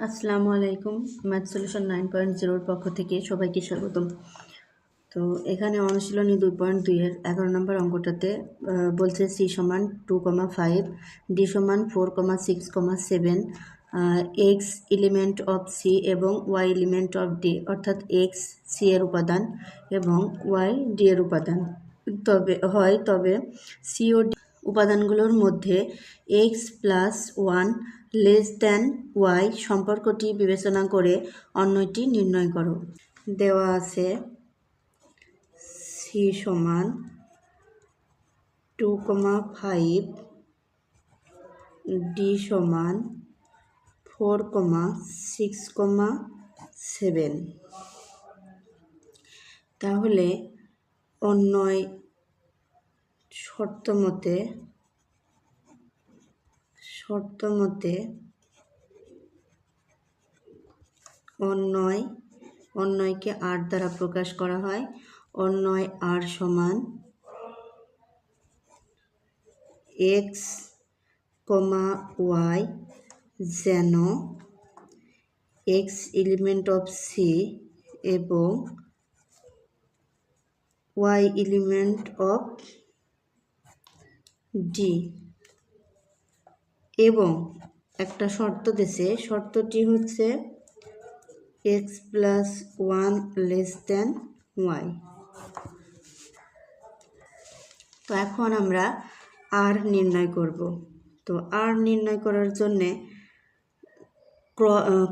আসসালামু আলাইকুম। Math solution 9.0 পক্ষ থেকে সবাইকে স্বাগতম। তো এখানে অনুশীলনী 2.2 এর 11 নম্বর অঙ্কটাতে বলছে c সমান 2,5, d সমান 4,6,7, x এলিমেন্ট অফ c এবং y এলিমেন্ট অফ d, অর্থাৎ x c এর উপাদান এবং y d এর উপাদান তবে c ও d উপাদানগুলোর মধ্যে x plus 1 less than y সম্পর্কটি বিবেচনা করে অন্যটি নির্ণয় করো। দেওয়া আছে c সমান 2,5, d সমান 4,6,7। তাহলে অন্যয় শর্ত মতে অন্যয়কে r দ্বারা প্রকাশ করা হয়। অন্যয় r সমান x, y যেন x এলিমেন্ট অফ c এবং y এলিমেন্ট অফ d, এবং একটা শর্ত দিছে, শর্তটি হচ্ছে x plus 1 less than y। তো এখন আমরা r নির্ণয় করব। তো r নির্ণয় করার জন্যে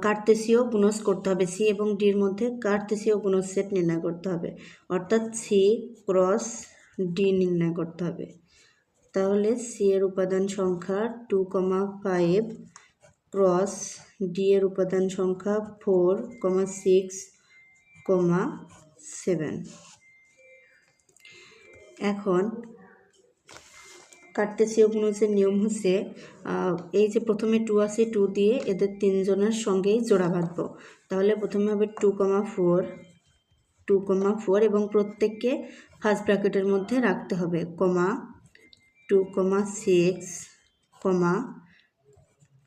কার্তেশীয় গুণজ করতে হবে। c এবং d এর মধ্যে কার্তেশীয় গুণজ সেট নির্ণয় করতে হবে, অর্থাৎ c ক্রস d নির্ণয় করতে হবে। তাহলে c এর উপাদান সংখ্যা 2,5 ক্রস d এর উপাদান সংখ্যা 4,6,7। এখন কার্তেশীয় গুণজের নিয়ম হচ্ছে, এই যে প্রথমে 2 আছে, 2 দিয়ে এদের তিনজনের সঙ্গেই জোড়া বাঁধব। তাহলে প্রথমে হবে 2,4 এবং প্রত্যেককে ফার্স্ট ব্র্যাকেটের মধ্যে রাখতে হবে, 2,6,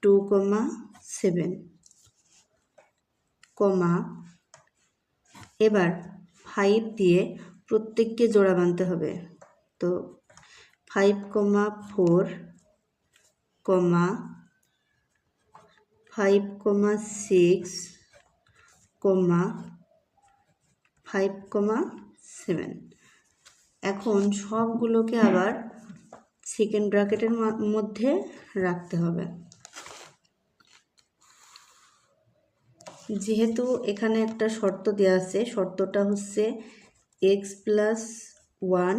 2,7, এবার 5 দিয়ে প্রত্যেককে জোড়া বাঁধতে হবে। তো 5,4, 5,6, 5,7। এখন সবগুলোকে আবার সেকেন্ড ব্র্যাকেটের মধ্যে রাখতে হবে। যেহেতু এখানে একটা শর্ত দেওয়া আছে, শর্তটা হচ্ছে x plus 1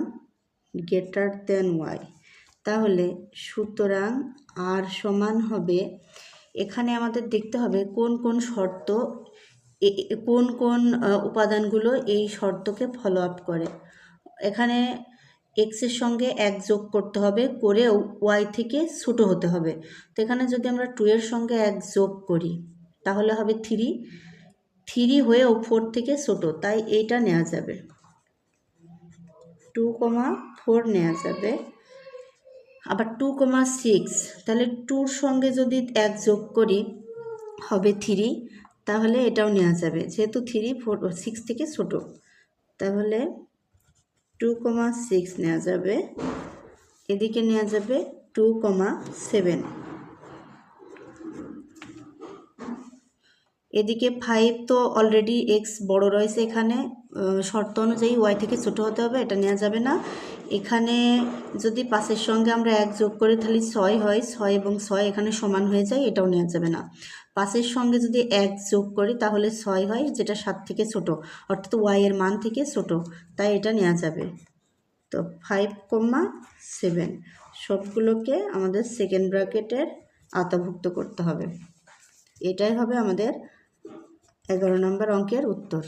greater than y, তাহলে সুতরাং r সমান হবে, এখানে আমাদের দেখতে হবে কোন কোন শর্ত, কোন কোন উপাদানগুলো এই শর্তকে ফলো আপ করে। এখানে x এর সঙ্গে 1 যোগ করতে হবে, করে y থেকে ছোটো হতে হবে। তো এখানে যদি আমরা 2 এর সঙ্গে 1 যোগ করি তাহলে হবে 3 হয়েও 4 থেকে ছোটো, তাই এইটা নেওয়া যাবে, 2,4 নেওয়া যাবে। আবার 2,6, তাহলে 2-র সঙ্গে যদি 1 যোগ করি হবে 3, তাহলে এটাও নেওয়া যাবে, যেহেতু 3 6 থেকে ছোটো, তাহলে 2,6 নেওয়া যাবে। এদিকে নেওয়া যাবে 2,7। এদিকে 5 তো অলরেডি x বড় রয়েছে, এখানে শর্ত অনুযায়ী y থেকে ছোটো হতে হবে, এটা নেওয়া যাবে না। এখানে যদি 5-এর সঙ্গে আমরা 1 যোগ করি তাহলে 6 হয়, 6 এবং 6 এখানে সমান হয়ে যায়, এটাও নেওয়া যাবে না। 5-এর সঙ্গে যদি 1 যোগ করি তাহলে 6 হয়, যেটা 7 থেকে ছোটো, অর্থাৎ y এর মান থেকে ছোটো, তাই এটা নেওয়া যাবে। তো 5,7 সবগুলোকে আমাদের সেকেন্ড ব্র্যাকেটের আওতাভুক্ত করতে হবে। এটাই হবে আমাদের 11 নম্বর অঙ্কের উত্তর।